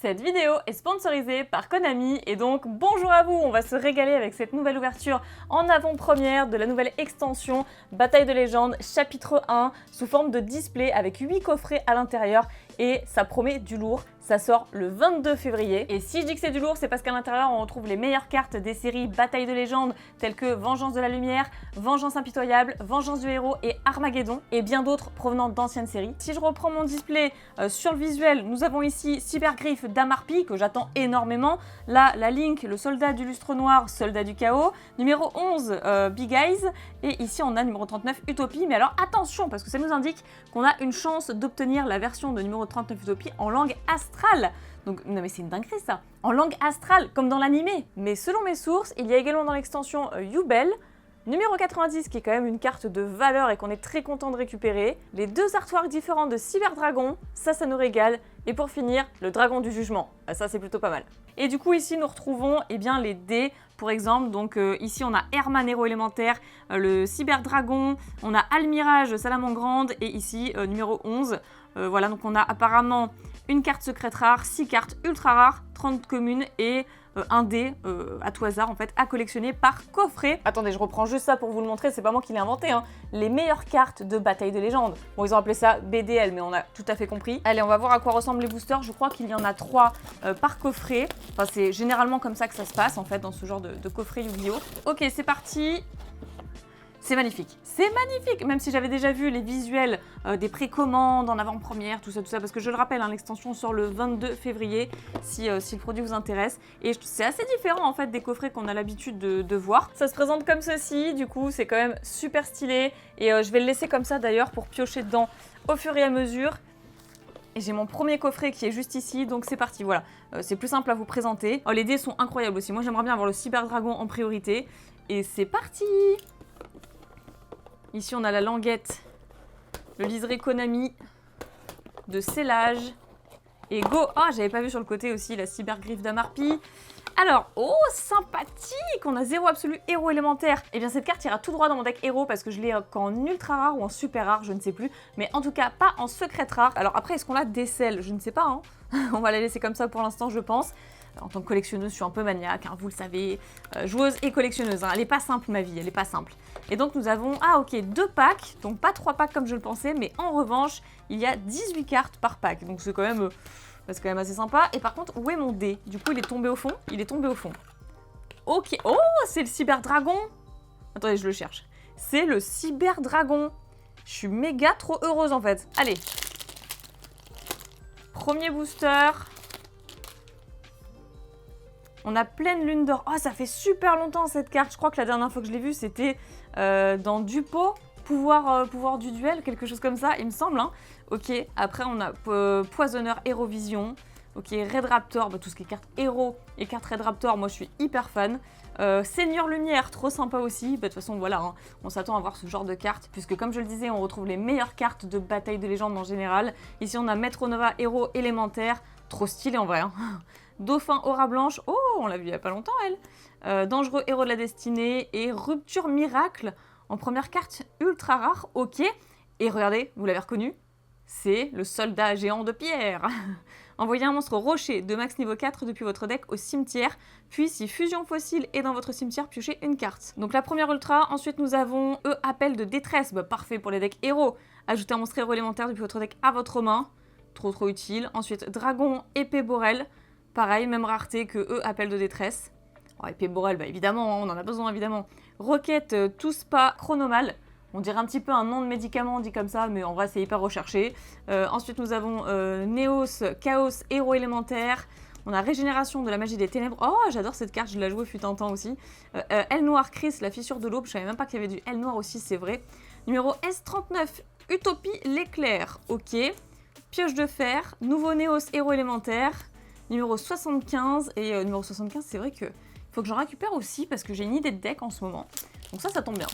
Cette vidéo est sponsorisée par Konami et donc bonjour à vous, on va se régaler avec cette nouvelle ouverture en avant-première de la nouvelle extension Bataille de légende chapitre 1 sous forme de display avec 8 coffrets à l'intérieur et ça promet du lourd. Ça sort le 22 février. Et si je dis que c'est du lourd, c'est parce qu'à l'intérieur, on retrouve les meilleures cartes des séries Bataille de légende, telles que Vengeance de la Lumière, Vengeance impitoyable, Vengeance du héros et Armageddon, et bien d'autres provenant d'anciennes séries. Si je reprends mon display sur le visuel, nous avons ici Cybergriff d'Amarpi, que j'attends énormément. Là, la Link, le soldat du lustre noir, soldat du chaos. Numéro 11, Big Eyes. Et ici, on a numéro 39, Utopie. Mais alors attention, parce que ça nous indique qu'on a une chance d'obtenir la version de numéro 39, Utopie, en langue astrale. Donc, non mais c'est une dinguerie ça, en langue astrale, comme dans l'animé. Mais selon mes sources, il y a également dans l'extension Yubel, numéro 90, qui est quand même une carte de valeur et qu'on est très content de récupérer. Les deux artworks différents de Cyberdragon, ça nous régale. Et pour finir, le dragon du jugement, ça c'est plutôt pas mal. Et du coup ici nous retrouvons les dés, pour exemple, donc ici on a Herman héros élémentaire, le Cyberdragon, on a Almirage Salamangrande et ici numéro 11. Voilà, donc on a apparemment une carte secrète rare, 6 cartes ultra rares, 30 communes et un dé à tout hasard en fait à collectionner par coffret. Attendez, je reprends juste ça pour vous le montrer, c'est pas moi qui l'ai inventé, hein. Les meilleures cartes de Bataille de légende. Bon, ils ont appelé ça BDL, mais on a tout à fait compris. Allez, on va voir à quoi ressemblent les boosters. Je crois qu'il y en a 3 par coffret. Enfin, c'est généralement comme ça que ça se passe en fait dans ce genre de coffret Yu-Gi-Oh! Ok, c'est parti. C'est magnifique, même si j'avais déjà vu les visuels des précommandes en avant-première, tout ça, parce que je le rappelle, hein, l'extension sort le 22 février, si le produit vous intéresse, et c'est assez différent en fait des coffrets qu'on a l'habitude de voir. Ça se présente comme ceci, du coup c'est quand même super stylé, et je vais le laisser comme ça d'ailleurs pour piocher dedans au fur et à mesure. Et j'ai mon premier coffret qui est juste ici, donc c'est parti, voilà. C'est plus simple à vous présenter. Oh, les dés sont incroyables aussi, moi j'aimerais bien avoir le Cyberdragon en priorité, et c'est parti! Ici, on a la languette, le liseré Konami, de scellage, et go! Ah, j'avais pas vu sur le côté aussi la Cybergriffe d'Amarpi. Alors, oh, sympathique! On a 0 absolu héros élémentaire. Eh bien, cette carte ira tout droit dans mon deck héros parce que je l'ai qu'en ultra rare ou en super rare, je ne sais plus. Mais en tout cas, pas en secrète rare. Alors après, est-ce qu'on la décèle? Je ne sais pas, hein. On va la laisser comme ça pour l'instant, je pense. En tant que collectionneuse, je suis un peu maniaque, hein, vous le savez. Joueuse et collectionneuse, hein. Elle est pas simple ma vie, elle est pas simple. Et donc nous avons, 2 packs, donc pas 3 packs comme je le pensais, mais en revanche, il y a 18 cartes par pack. Donc c'est quand même assez sympa. Et par contre, où est mon dé? Du coup, il est tombé au fond. Il est tombé au fond. Ok, oh, c'est le Cyberdragon. Attendez, je le cherche. C'est le Cyberdragon. Je suis méga trop heureuse en fait. Allez. Premier booster. On a pleine lune d'or. Oh, ça fait super longtemps cette carte. Je crois que la dernière fois que je l'ai vue, c'était dans Dupo, pouvoir du duel, quelque chose comme ça, il me semble. Hein. Ok, après on a Poisonneur Hérovision. Ok, Red Raptor, tout ce qui est carte héros et carte Red Raptor, moi je suis hyper fan. Seigneur Lumière, trop sympa aussi. De toute façon, voilà, hein, on s'attend à voir ce genre de cartes, puisque comme je le disais, on retrouve les meilleures cartes de Bataille de légende en général. Ici, on a Maître Nova, héros élémentaire. Trop stylé en vrai. Hein. Dauphin Aura Blanche, oh, on l'a vu il y a pas longtemps elle. Dangereux héros de la destinée et Rupture Miracle en première carte ultra rare, ok. Et regardez, vous l'avez reconnu, c'est le soldat géant de pierre. Envoyez un monstre rocher de max niveau 4 depuis votre deck au cimetière, puis si Fusion Fossile est dans votre cimetière, piochez une carte. Donc la première ultra, ensuite nous avons Appel de détresse, parfait pour les decks héros. Ajoutez un monstre héros élémentaire depuis votre deck à votre main, trop utile. Ensuite Dragon Épée Borel. Pareil, même rareté que Appel de détresse. Oh, épée Borel, évidemment, hein, on en a besoin, évidemment. Roquette, tous pas chronomal. On dirait un petit peu un nom de médicament dit comme ça, mais en vrai, c'est hyper recherché. Ensuite, nous avons Néos, Chaos, héros élémentaire. On a Régénération de la magie des ténèbres. Oh, j'adore cette carte, je la jouais fut un temps aussi. Aile noire, Chris, la fissure de l'aube. Je savais même pas qu'il y avait du aile noire aussi, c'est vrai. Numéro S39, Utopie, l'éclair. Ok. Pioche de fer, nouveau Néos, héros élémentaire. Numéro 75, et numéro 75, c'est vrai qu'il faut que j'en récupère aussi parce que j'ai une idée de deck en ce moment. Donc ça tombe bien.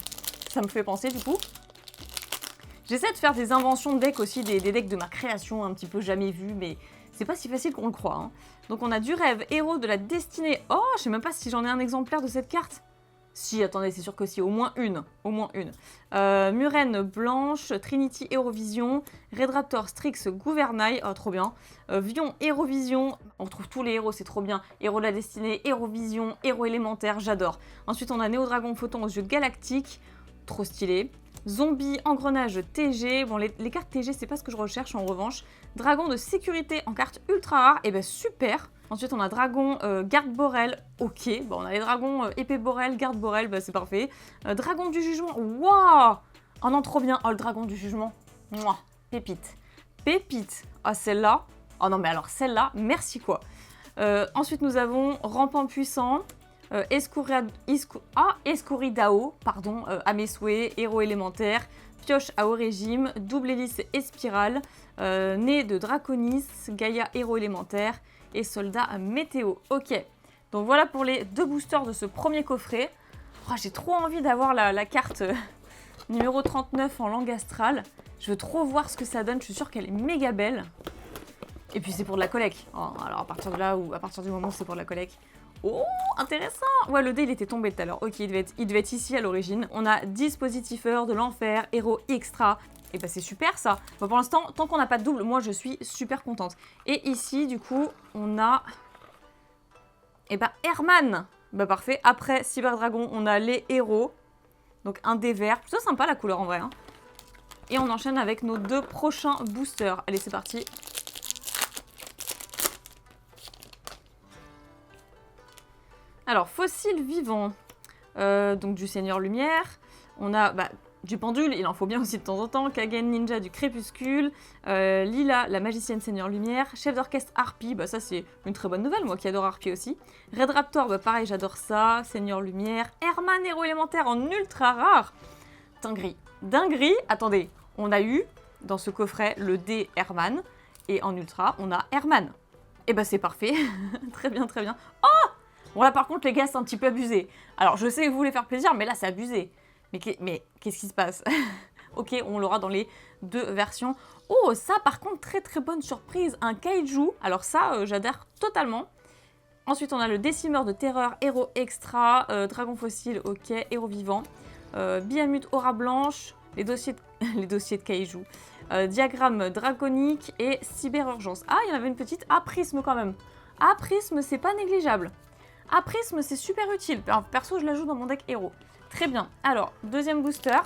Ça me fait penser du coup. J'essaie de faire des inventions de deck aussi, des decks de ma création un petit peu jamais vus, mais c'est pas si facile qu'on le croit. Hein. Donc on a du rêve, héros de la destinée. Oh, je sais même pas si j'en ai un exemplaire de cette carte. Si, attendez, c'est sûr que si, au moins une. Muren Blanche, Trinity Hérovision, Red Raptor Strix Gouvernail, oh trop bien. Vion Hérovision, on retrouve tous les héros, c'est trop bien. Héros de la destinée, Hérovision, Héros élémentaire, j'adore. Ensuite on a Néodragon Photon aux yeux galactiques, trop stylé. Zombie Engrenage TG, bon les cartes TG c'est pas ce que je recherche en revanche. Dragon de sécurité en carte ultra rare, et ben super. Ensuite, on a Dragon Garde Borel, ok. Bon, on a les dragons épée Borel, Garde Borel, bah c'est parfait. Dragon du Jugement, waouh. Oh non, trop bien. Oh, le Dragon du Jugement, mouah, pépite. Pépite. Ah, celle-là. Oh non, mais alors celle-là, merci quoi. Ensuite, nous avons Rampant Puissant, Escouridao, pardon, à mes souhaits, Héros élémentaire, Pioche à haut régime, Double hélice et spirale, Né de Draconis, Gaïa Héros élémentaire, et Soldat Météo. Ok, donc voilà pour les 2 boosters de ce premier coffret. Oh, j'ai trop envie d'avoir la carte numéro 39 en langue astrale. Je veux trop voir ce que ça donne, je suis sûre qu'elle est méga belle. Et puis c'est pour de la collecte. Oh, alors à partir de là, ou à partir du moment où c'est pour de la collecte. Oh, intéressant. Ouais, le dé il était tombé tout à l'heure. Ok, il devait être ici à l'origine. On a 10 positifeurs de l'enfer, héros extra. Et bah c'est super ça. Bon, pour l'instant, tant qu'on n'a pas de double, moi je suis super contente. Et ici, du coup, on a... Et bah Herman. Bah parfait. Après Cyber Dragon, on a les héros. Donc un dé vert. Plutôt sympa la couleur en vrai. Hein. Et on enchaîne avec nos 2 prochains boosters. Allez, c'est parti. Alors, fossile vivant. Donc du Seigneur Lumière. On a... du pendule, il en faut bien aussi de temps en temps. Kagen Ninja du Crépuscule. Lila, la magicienne Seigneur Lumière. Chef d'orchestre Harpie, bah ça c'est une très bonne nouvelle, moi qui adore Harpie aussi. Red Raptor, bah pareil, j'adore ça. Seigneur Lumière. Herman, héros élémentaire en ultra rare. Dinguerie. Dinguerie. Attendez, on a eu dans ce coffret le dé Herman. Et en ultra, on a Herman. Et bah c'est parfait. Très bien, très bien. Oh! Bon là par contre les gars c'est un petit peu abusé. Alors je sais que vous voulez faire plaisir, mais là c'est abusé. Mais qu'est-ce qui se passe? Ok, on l'aura dans les 2 versions. Oh, ça par contre, très très bonne surprise, un kaiju. Alors ça, j'adhère totalement. Ensuite, on a le décimeur de terreur, héros extra, dragon fossile, ok, héros vivant. Biamut aura blanche, les dossiers de kaiju. Diagramme draconique et cyber-urgence. Ah, il y en avait une petite. Ah, prisme quand même. Ah, prisme, c'est pas négligeable. Ah, prisme, c'est super utile. Alors, perso, je l'ajoute dans mon deck héros. Très bien. Alors, deuxième booster.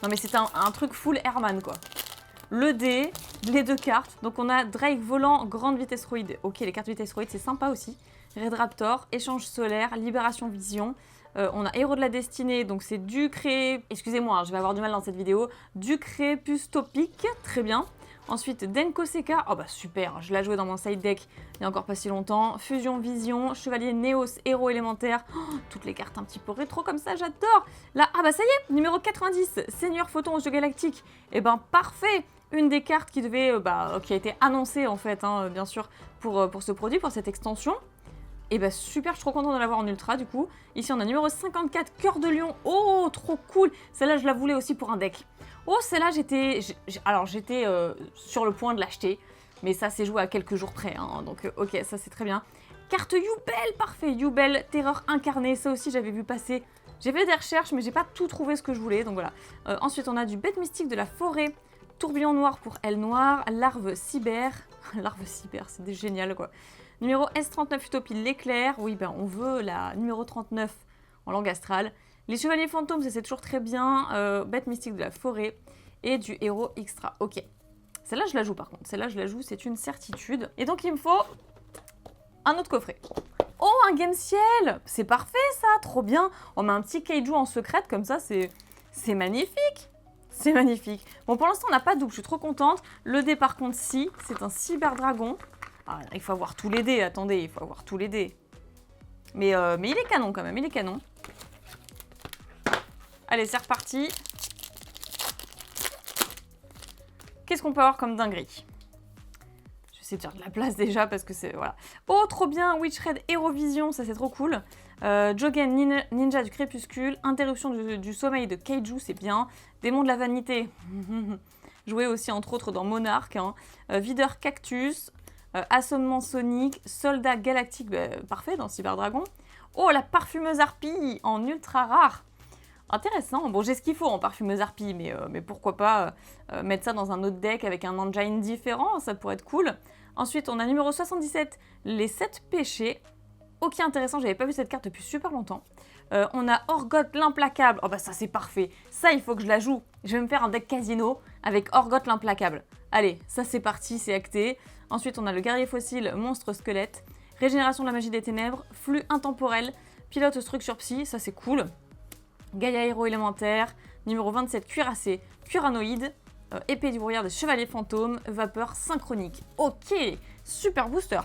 Non mais c'est un truc full Herman quoi. Le dé, les 2 cartes. Donc on a Drake volant, grande vitesse roïde. Ok, les cartes vitesse roïde c'est sympa aussi. Red Raptor, échange solaire, libération vision. On a héros de la destinée, donc c'est du cré... Excusez-moi, hein, je vais avoir du mal dans cette vidéo. Du crépustopique, très bien. Ensuite, Denko Seka, oh bah super, je l'ai joué dans mon side deck il y a encore pas si longtemps. Fusion Vision, Chevalier Néos, Héros élémentaire. Oh, toutes les cartes un petit peu rétro comme ça, j'adore. Là, ah bah ça y est, numéro 90, Seigneur Photon aux yeux galactiques. Et ben parfait, une des cartes qui devait, qui a été annoncée en fait, hein, bien sûr, pour ce produit, pour cette extension. Et bah super, je suis trop contente de l'avoir en ultra du coup. Ici on a numéro 54, Cœur de Lion. Oh, trop cool. Celle-là, je la voulais aussi pour un deck. Oh, celle-là, j'étais sur le point de l'acheter. Mais ça s'est joué à quelques jours près. Hein, donc, ok, ça c'est très bien. Carte Yubel, parfait. Yubel, terreur incarnée. Ça aussi, j'avais vu passer. J'ai fait des recherches, mais j'ai pas tout trouvé ce que je voulais. Donc voilà. Ensuite, on a du bête mystique de la forêt. Tourbillon noir pour aile noire. Larve cyber. Larve cyber, c'est génial quoi. Numéro S39 Utopie l'éclair. Oui, ben on veut la numéro 39 en langue astrale. Les chevaliers fantômes, ça c'est toujours très bien. Bête mystique de la forêt. Et du héros extra. Ok. Celle-là, je la joue par contre. Celle-là, je la joue, c'est une certitude. Et donc, il me faut un autre coffret. Oh, un game ciel! C'est parfait ça, trop bien. On met un petit kaiju en secrète comme ça, c'est magnifique. C'est magnifique. Bon, pour l'instant, on n'a pas de double, je suis trop contente. Le dé, par contre, si, c'est un cyber dragon. Ah, il faut avoir tous les dés, attendez, il faut avoir tous les dés. Mais il est canon quand même, il est canon. Allez, c'est reparti. Qu'est-ce qu'on peut avoir comme dinguerie? Je vais essayer de faire de la place déjà parce que c'est... Voilà. Oh, trop bien, Witch Red Hérovision, ça c'est trop cool. Jogen Ninja du Crépuscule. Interruption du sommeil de Kaiju, c'est bien. Démon de la vanité. Joué aussi entre autres dans Monarch. Hein. Videur Cactus. Assommement sonique, soldat galactique, parfait dans Cyber Dragon. Oh, la parfumeuse harpie en ultra rare. Intéressant. Bon, j'ai ce qu'il faut en parfumeuse harpie, mais pourquoi pas mettre ça dans un autre deck avec un engine différent, ça pourrait être cool. Ensuite, on a numéro 77, les 7 péchés. Ok, intéressant, j'avais pas vu cette carte depuis super longtemps. On a Orgoth l'implacable. Oh bah ça c'est parfait. Ça, il faut que je la joue. Je vais me faire un deck casino avec Orgoth l'implacable. Allez, ça c'est parti, c'est acté. Ensuite, on a le guerrier fossile, monstre squelette. Régénération de la magie des ténèbres, flux intemporel, pilote structure psy, ça c'est cool. Gaïa héros élémentaire, numéro 27 cuirassé, curanoïde, épée du brouillard des chevaliers fantômes, vapeur synchronique. Ok, super booster.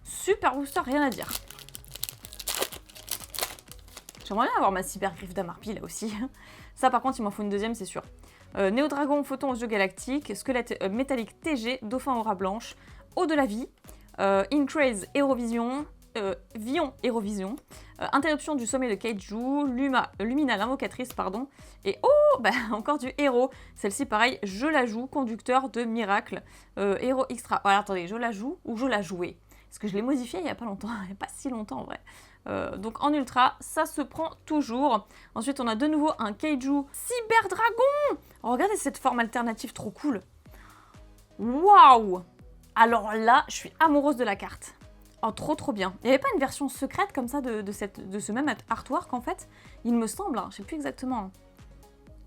Super booster, rien à dire. J'aimerais bien avoir ma cyber griffe d'Amarpie là aussi. Ça par contre il m'en faut une deuxième c'est sûr. Néodragon, photon aux yeux galactiques, squelette métallique TG, dauphin aura blanche, eau de la vie, Incraze Hérovision, Vion Hérovision, interruption du sommet de Kaiju, Lumina l'invocatrice, pardon, et oh, bah encore du héros. Celle-ci, pareil, je la joue, conducteur de miracle, héros extra. Voilà, attendez, je la joue ou je la jouais? Parce que je l'ai modifiée il n'y a pas longtemps, il n'y a pas si longtemps en vrai. Donc en ultra, ça se prend toujours. Ensuite, on a de nouveau un Kaiju Cyber Dragon. Oh, regardez cette forme alternative, trop cool. Waouh! Alors là, je suis amoureuse de la carte. Oh, trop bien. Il n'y avait pas une version secrète comme ça de ce même artwork en fait? Il me semble, hein, je sais plus exactement.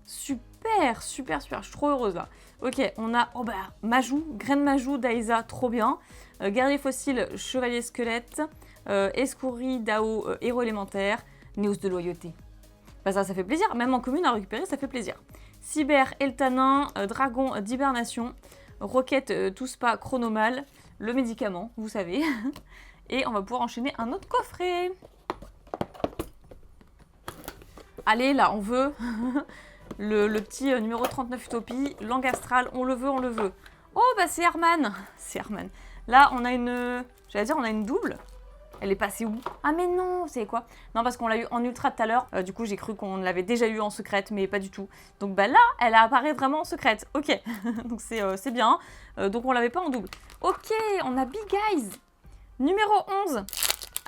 Super, je suis trop heureuse là. Ok, on a, oh bah, Majou, Graine Majou d'Aïsa, trop bien. Guerrier fossile, chevalier squelette, Escourie, Dao, héros élémentaire, Néos de loyauté. Bah ça fait plaisir, même en commune à récupérer, ça fait plaisir. Cyber, Eltanin, dragon d'hibernation, roquette, tout spa, chronomal, le médicament, vous savez. Et on va pouvoir enchaîner un autre coffret. Allez, là, on veut le petit numéro 39 Utopie, langue astrale, on le veut. Oh, bah c'est Herman. C'est Herman. Là, on a une... J'allais dire, on a une double. Elle est passée où? Ah mais non, c'est quoi? Non, parce qu'on l'a eu en ultra tout à l'heure. Du coup, j'ai cru qu'on l'avait déjà eu en secrète, mais pas du tout. Donc bah là, elle apparaît vraiment en secrète. Ok, donc c'est bien. Donc on l'avait pas en double. Ok, on a Big Eyes. Numéro 11.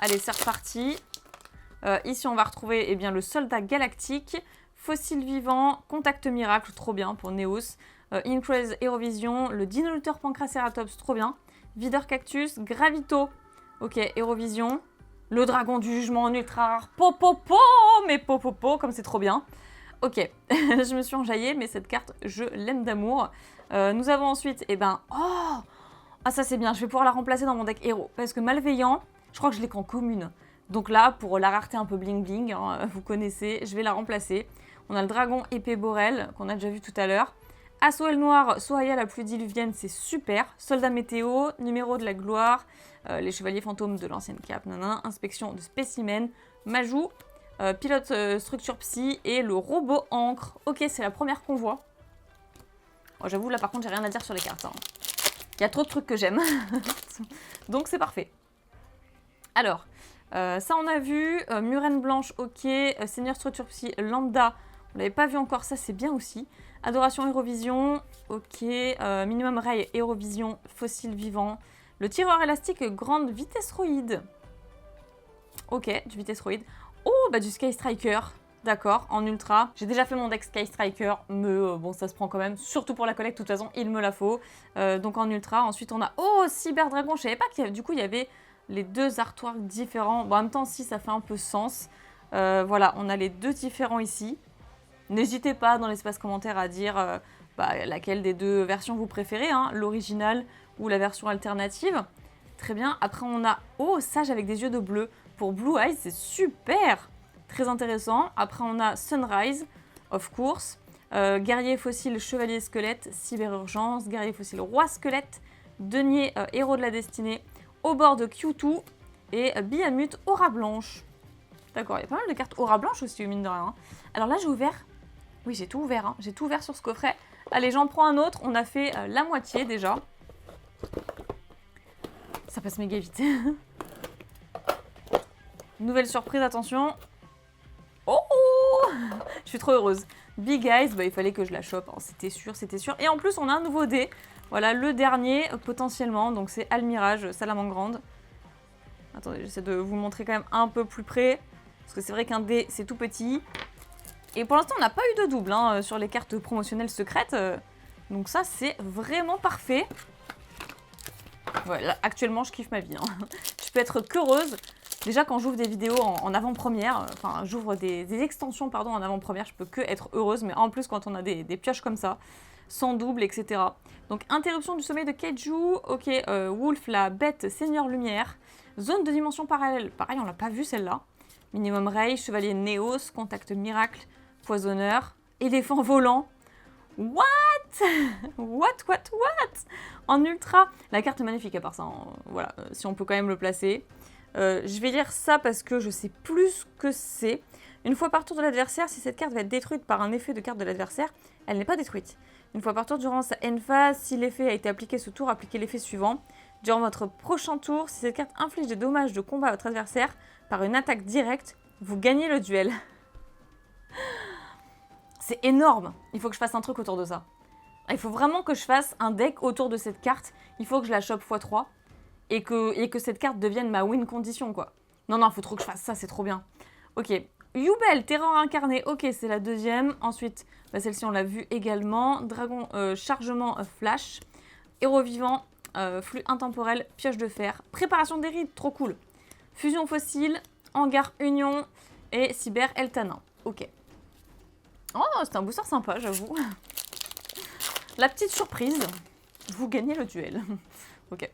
Allez, c'est reparti. Ici, on va retrouver eh bien, le soldat galactique, fossile vivant, contact miracle, trop bien pour Néos. Incraze Hérovision, le Dinoluteur Pancracératops, trop bien. Videur Cactus, Gravito. Ok, Hérovision. Le dragon du jugement en ultra rare. Popopo, mais popopo, comme c'est trop bien. Ok, je me suis enjaillée, mais cette carte, je l'aime d'amour. Nous avons ensuite, eh ben, oh! Ah ça c'est bien, je vais pouvoir la remplacer dans mon deck héros. Parce que Malveillant, je crois que je l'ai qu'en commune. Donc là, pour la rareté un peu bling bling, hein, vous connaissez, je vais la remplacer. On a le dragon épée Borel, qu'on a déjà vu tout à l'heure. Assoel Noir, Sohaya la pluie diluvienne, c'est super. Soldat météo, numéro de la gloire, les chevaliers fantômes de l'ancienne cape, nanana, inspection de spécimens, Majou, pilote structure psy et le robot encre. Ok, c'est la première qu'on voit. Oh, j'avoue, là par contre, j'ai rien à dire sur les cartes. Hein. Il y a trop de trucs que j'aime. Donc c'est parfait. Alors, ça on a vu. Murène blanche, ok. Seigneur structure psy, lambda. On l'avait pas vu encore, ça c'est bien aussi. Adoration Hérovision, ok. Minimum Ray Hérovision, fossile vivant. Le tireur élastique, grande vitesseroïde. Ok, du vitesseroïde. Oh, bah du Sky Striker. D'accord, en ultra. J'ai déjà fait mon deck Sky Striker, mais bon, ça se prend quand même. Surtout pour la collecte, de toute façon, il me la faut. Donc en ultra. Ensuite, on a... Oh, Cyber Dragon. Je savais pas qu'il y avait les deux artworks différents. Bon, en même temps, si, ça fait un peu sens. Voilà, on a les deux différents ici. N'hésitez pas dans l'espace commentaire à dire laquelle des deux versions vous préférez, hein, l'original ou la version alternative. Très bien. Après, on a... Oh, Sage avec des yeux de bleu. Pour Blue Eyes, c'est super. Très intéressant. Après, on a Sunrise, of course. Guerrier fossile, chevalier squelette, cyberurgence. Guerrier fossile, roi squelette. Denier, héros de la destinée. Au bord de Q2. Et Biamut, aura blanche. D'accord, il y a pas mal de cartes aura blanche aussi, mine de rien. Hein. Alors là, j'ai ouvert... Oui, j'ai tout ouvert. Hein. J'ai tout ouvert sur ce coffret. Allez, j'en prends un autre. On a fait la moitié déjà. Ça passe méga vite. Nouvelle surprise, attention. Oh! Je suis trop heureuse. Big Eyes, bah, il fallait que je la chope. Hein. C'était sûr, c'était sûr. Et en plus, on a un nouveau dé. Voilà, le dernier, potentiellement. Donc, c'est Almirage, Salamandre Grande. Attendez, j'essaie de vous montrer quand même un peu plus près. Parce que c'est vrai qu'un dé, c'est tout petit. Et pour l'instant, on n'a pas eu de double hein, sur les cartes promotionnelles secrètes. Donc ça, c'est vraiment parfait. Ouais, là, actuellement, je kiffe ma vie. Hein. Je peux être qu'heureuse. Déjà, quand j'ouvre des vidéos en avant-première, enfin, j'ouvre des extensions pardon, en avant-première, je peux que être heureuse. Mais en plus, quand on a des pioches comme ça, sans double, etc. Donc, interruption du sommeil de Kaiju. Ok, Wolf, la bête, Seigneur Lumière. Zone de dimension parallèle. Pareil, on l'a pas vu celle-là. Minimum Ray, Chevalier Néos, Contact Miracle, Poisonneur, Éléphant Volant. What? What? En ultra. La carte est magnifique à part ça. Hein. Voilà, si on peut quand même le placer. Je vais lire ça parce que je sais plus ce que c'est. Une fois par tour de l'adversaire, si cette carte va être détruite par un effet de carte de l'adversaire, elle n'est pas détruite. Une fois par tour durant sa end phase, si l'effet a été appliqué ce tour, appliquez l'effet suivant. Durant votre prochain tour, si cette carte inflige des dommages de combat à votre adversaire par une attaque directe, vous gagnez le duel. C'est énorme. Il faut que je fasse un truc autour de ça. Il faut vraiment que je fasse un deck autour de cette carte. Il faut que je la chope x3 et que cette carte devienne ma win condition, quoi. Non, il faut trop que je fasse ça, c'est trop bien. Ok. Yubel, Terreur incarnée. Ok, c'est la deuxième. Ensuite, celle-ci, on l'a vue également. Dragon, chargement flash. Héros vivant, flux intemporel, pioche de fer. Préparation des rides, trop cool. Fusion fossile, hangar union et cyber eltanin. Ok. Oh, c'est un booster sympa, j'avoue. La petite surprise, vous gagnez le duel. Ok.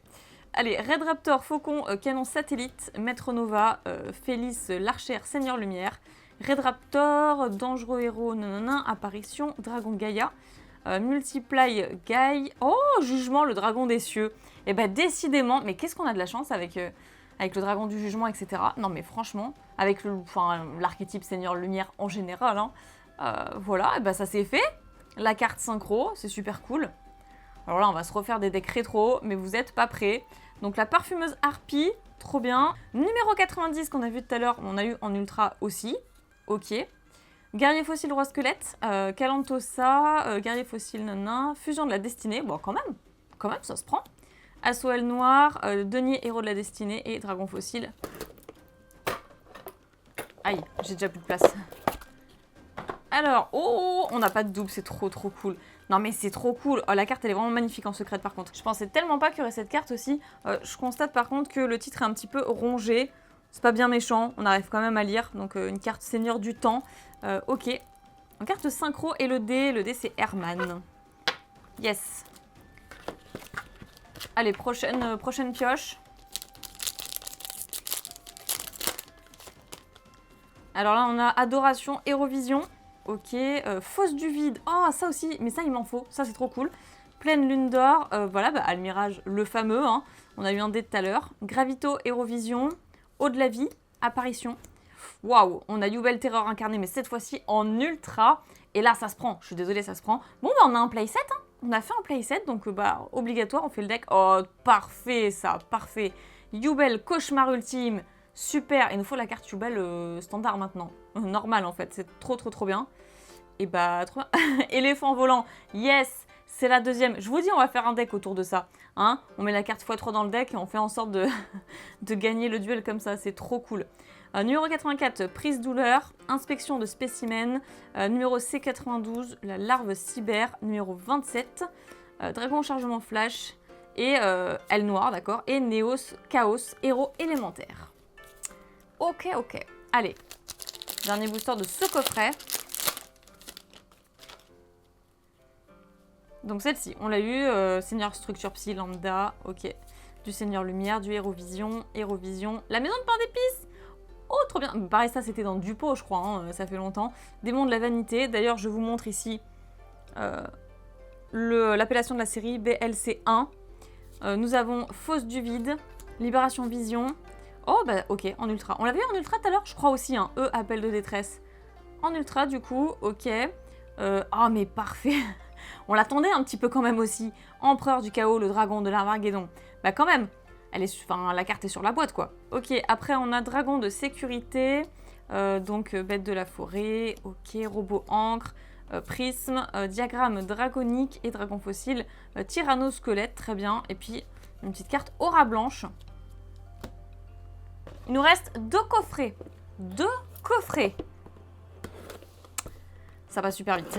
Allez, Red Raptor, Faucon, Canon Satellite, Maître Nova, Félix, l'Archère, Seigneur Lumière, Red Raptor, Dangereux Héros, nanana, Apparition, Dragon Gaïa, Multiply Gaï, oh, Jugement, le Dragon des Cieux. Et bah décidément, mais qu'est-ce qu'on a de la chance avec le Dragon du Jugement, etc. Non mais franchement, avec l'archétype Seigneur Lumière en général, hein, voilà, et bah ça c'est fait. La carte synchro, c'est super cool. Alors là, on va se refaire des decks rétro, mais vous n'êtes pas prêts. Donc la parfumeuse Harpie, trop bien. Numéro 90 qu'on a vu tout à l'heure, on a eu en ultra aussi. Ok. Guerrier fossile roi squelette, Calantosa, guerrier fossile nanan, fusion de la destinée, bon quand même ça se prend. Assoel noir, denier héros de la destinée et dragon fossile. Aïe, j'ai déjà plus de place. Alors, oh, on n'a pas de double, c'est trop cool. Non mais c'est trop cool. Oh, la carte elle est vraiment magnifique en secrète par contre. Je pensais tellement pas qu'il y aurait cette carte aussi. Je constate par contre que le titre est un petit peu rongé. C'est pas bien méchant, on arrive quand même à lire. Donc une carte Seigneur du Temps. Ok. Une carte synchro et le dé c'est Herman. Yes. Allez, prochaine pioche. Alors là on a Adoration, Hérovision. Ok, Fosse du vide. Oh, ça aussi, mais ça, il m'en faut. Ça, c'est trop cool. Pleine lune d'or. Voilà, Almirage, le fameux. Hein. On a eu un dé tout à l'heure. Gravito, Hérovision. Eau de la vie, Apparition. Waouh, on a Yubel Terreur incarnée, mais cette fois-ci en ultra. Et là, ça se prend. Je suis désolée, ça se prend. Bon, on a un playset. Hein. On a fait un playset, donc obligatoire, on fait le deck. Oh, parfait, ça, parfait. Yubel, Cauchemar ultime. Super, il nous faut la carte Yubel standard maintenant. Normal en fait, c'est trop bien. Et trop bien. Éléphant volant, yes, c'est la deuxième. Je vous dis, on va faire un deck autour de ça. Hein, on met la carte x3 dans le deck et on fait en sorte de gagner le duel comme ça, c'est trop cool. Numéro 84, prise douleur, inspection de spécimens. Numéro C92, la larve cyber. Numéro 27, dragon chargement flash. Et aile noire, d'accord. Et Néos, chaos, héros élémentaire. Ok. Allez, dernier booster de ce coffret. Donc celle-ci, on l'a eu, Seigneur Structure Psy Lambda, ok. Du Seigneur Lumière, du Hérovision, la maison de pain d'épices. Oh, trop bien. Pareil, ça c'était dans Dupo, je crois, hein, ça fait longtemps. Démon de la vanité, d'ailleurs je vous montre ici l'appellation de la série, BLC1. Nous avons Fosse du vide, Libération Vision. Oh ok, en ultra. On l'avait eu en ultra tout à l'heure, je crois aussi, hein. Appel de détresse. En ultra du coup, ok. Oh mais parfait. On l'attendait un petit peu quand même aussi. Empereur du chaos, le dragon de l'Armageddon. Quand même, la carte est sur la boîte quoi. Ok, après on a dragon de sécurité. Donc bête de la forêt, ok, robot encre. Prisme, diagramme draconique et dragon fossile. Tyrannosquelette, très bien. Et puis une petite carte aura blanche. Il nous reste 2 coffrets. 2 coffret. Ça va super vite.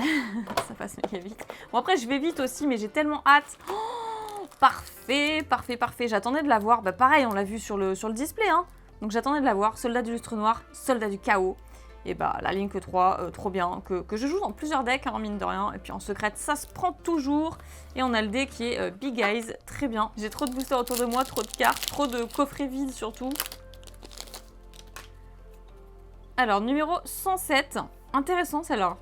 Ça passe méga vite. Bon, après, je vais vite aussi, mais j'ai tellement hâte. Oh, parfait, parfait, parfait. J'attendais de la voir. Bah, pareil, on l'a vu sur le display. Hein. Donc, j'attendais de la voir. Soldat du lustre noir, soldat du chaos. Et bah, la Link 3, trop bien. Que je joue dans plusieurs decks, hein, mine de rien. Et puis, en secrète, ça se prend toujours. Et on a le deck qui est Big Eyes. Très bien. J'ai trop de boosters autour de moi, trop de cartes, trop de coffrets vides surtout. Alors, numéro 107. Intéressant, celle-là.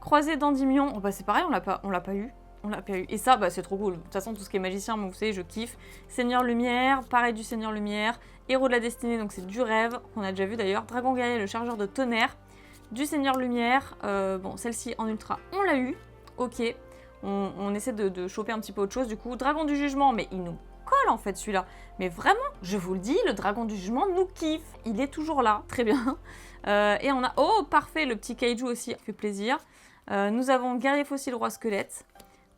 Croisé d'Endymion, oh bah c'est pareil, on l'a pas eu. Et ça, bah c'est trop cool. De toute façon, tout ce qui est magicien, moi, vous savez, je kiffe. Seigneur Lumière, pareil du Seigneur Lumière. Héros de la Destinée, donc c'est du rêve, qu'on a déjà vu d'ailleurs. Dragon Guerrier, le chargeur de tonnerre. Du Seigneur Lumière, bon, celle-ci en ultra, on l'a eu. Ok, on essaie de choper un petit peu autre chose. Du coup, Dragon du Jugement, mais il nous colle en fait celui-là. Mais vraiment, je vous le dis, le Dragon du Jugement nous kiffe. Il est toujours là, très bien. Et on a, oh parfait, le petit kaiju aussi, fait plaisir. Nous avons Guerrier Fossile, Roi Squelette,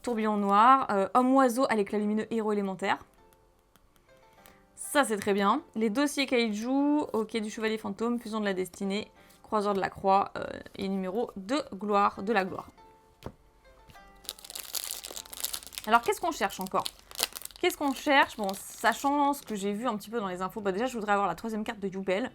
Tourbillon Noir, Homme-Oiseau à l'éclat lumineux, Héros élémentaire. Ça c'est très bien. Les dossiers kaiju, ok, du Chevalier Fantôme, Fusion de la Destinée, Croiseur de la Croix et numéro de gloire, de la gloire. Alors qu'est-ce qu'on cherche encore? Qu'est-ce qu'on cherche? Bon, sachant ce que j'ai vu un petit peu dans les infos, bah déjà je voudrais avoir la troisième carte de Yubel.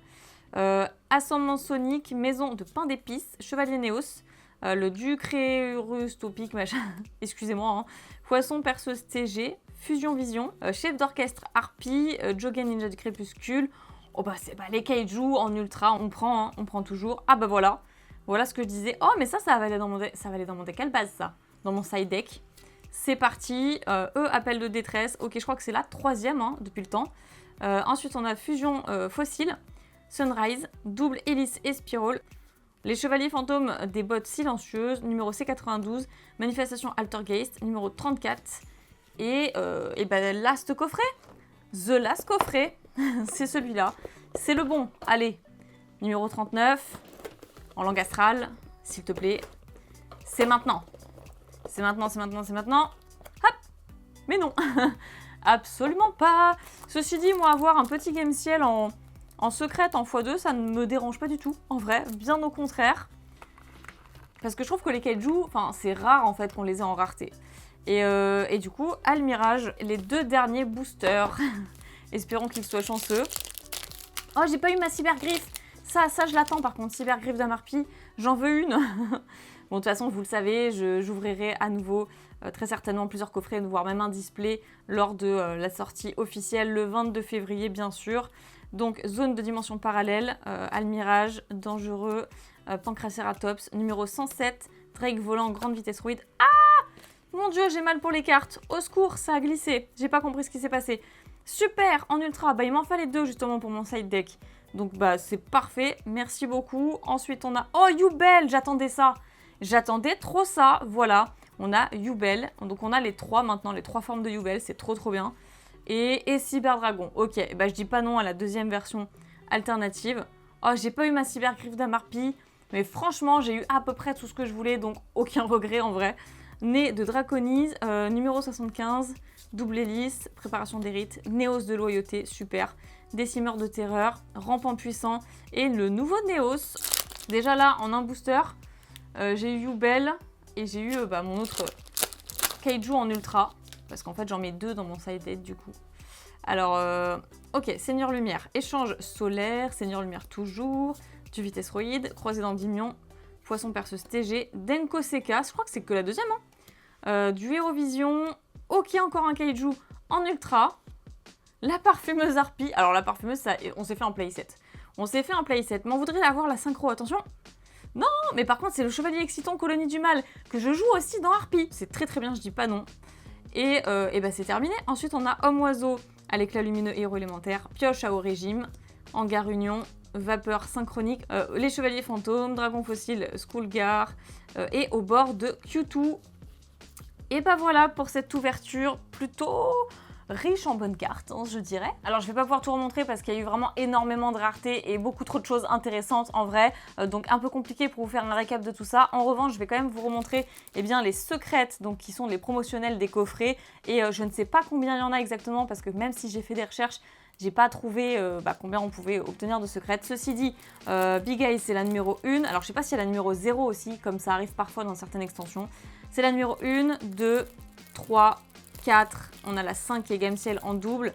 Ascendement Sonic, Maison de Pain d'épices, Chevalier Néos, le Ducréurus Topique, machin, excusez-moi, hein. Poisson Perceuse TG, Fusion Vision, Chef d'orchestre Harpie, Jogen Ninja du Crépuscule. Oh bah c'est les kaiju en ultra, on prend, hein, on prend toujours. Ah bah voilà, voilà ce que je disais. Oh mais ça va aller dans mon deck à base ça, dans mon side deck. C'est parti, appel de détresse, ok je crois que c'est la troisième hein, depuis le temps. Ensuite on a Fusion Fossile, Sunrise, Double Hélice et Spiral. Les Chevaliers Fantômes des Bottes Silencieuses, numéro C92, Manifestation Altergeist, numéro 34. Et ben, Last Coffret, The Last Coffret, c'est celui-là. C'est le bon, allez. Numéro 39, en langue astrale, s'il te plaît. C'est maintenant. C'est maintenant, c'est maintenant, c'est maintenant. Hop. Mais non, absolument pas. Ceci dit, moi, avoir un petit game ciel en secrète, en x2, ça ne me dérange pas du tout, en vrai, bien au contraire. Parce que je trouve que les kaiju, enfin, c'est rare en fait qu'on les ait en rareté. Et du coup, Almirage, les deux derniers boosters. Espérons qu'ils soient chanceux. Oh, j'ai pas eu ma cybergriffe. Ça je l'attends par contre, cybergriffe d'Amarpi, j'en veux une. Bon, de toute façon, vous le savez, j'ouvrirai à nouveau très certainement plusieurs coffrets, voire même un display lors de la sortie officielle le 22 février, bien sûr. Donc, zone de dimension parallèle, Almirage, dangereux, Pancracératops, numéro 107, Drake volant, grande vitesse ruide. Ah! Mon Dieu, j'ai mal pour les cartes. Au secours, ça a glissé. J'ai pas compris ce qui s'est passé. Super, en ultra. Bah, il m'en fallait deux justement pour mon side deck. Donc, bah, c'est parfait. Merci beaucoup. Ensuite, on a... Oh, Yubel! J'attendais ça. J'attendais trop ça. Voilà. On a Yubel. Donc, on a les trois maintenant, les trois formes de Yubel. C'est trop, trop bien. Et Cyberdragon. Ok, bah, je dis pas non à la deuxième version alternative. Oh, j'ai pas eu ma cybergriffe d'Amarpi. Mais franchement, j'ai eu à peu près tout ce que je voulais. Donc, aucun regret en vrai. Né de Draconise, numéro 75, double hélice, préparation des rites, Néos de loyauté, super, décimeur de terreur, rampant puissant et le nouveau Néos. Déjà là, en un booster, j'ai eu Yubel et j'ai eu mon autre kaiju en ultra, parce qu'en fait j'en mets deux dans mon side deck du coup. Alors, ok, Seigneur Lumière, échange solaire, Seigneur Lumière toujours, du vitesse roïde, croisé d'Endymion, Poisson Perceuse TG, Denko Seka, je crois que c'est que la deuxième, hein. Du Hérovision, ok, encore un kaiju en ultra, la parfumeuse Harpie. Alors la parfumeuse, ça, on s'est fait un playset. On s'est fait un playset, mais on voudrait avoir la synchro, attention. Non, mais par contre, c'est le Chevalier Excitant Colonie du Mal, que je joue aussi dans Harpie. C'est très très bien, je dis pas non. Et bah c'est terminé. Ensuite, on a Homme-Oiseau à l'éclat lumineux Héros élémentaire, Pioche à haut régime, Hangar Union, Vapeur synchronique, les Chevaliers Fantômes, Dragon Fossile, Skullgar, et au bord de Q2. Et bah voilà pour cette ouverture plutôt riche en bonnes cartes, hein, je dirais. Alors je vais pas pouvoir tout remontrer parce qu'il y a eu vraiment énormément de raretés et beaucoup trop de choses intéressantes en vrai, donc un peu compliqué pour vous faire un récap de tout ça. En revanche, je vais quand même vous remontrer les secrètes, donc qui sont les promotionnels des coffrets, et je ne sais pas combien il y en a exactement parce que même si j'ai fait des recherches, j'ai pas trouvé combien on pouvait obtenir de secrets. Ceci dit, Big Eye c'est la numéro 1. Alors je sais pas s'il y a la numéro 0 aussi, comme ça arrive parfois dans certaines extensions. C'est la numéro 1, 2, 3, 4. On a la 5 qui est Game Ciel en double.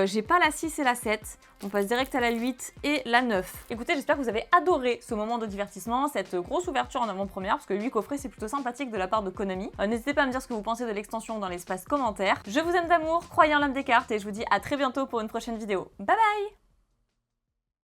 J'ai pas la 6 et la 7. On passe direct à la 8 et la 9. Écoutez, j'espère que vous avez adoré ce moment de divertissement, cette grosse ouverture en avant-première, parce que 8 coffrets, c'est plutôt sympathique de la part de Konami. N'hésitez pas à me dire ce que vous pensez de l'extension dans l'espace commentaire. Je vous aime d'amour, croyez en l'âme des cartes, et je vous dis à très bientôt pour une prochaine vidéo. Bye bye!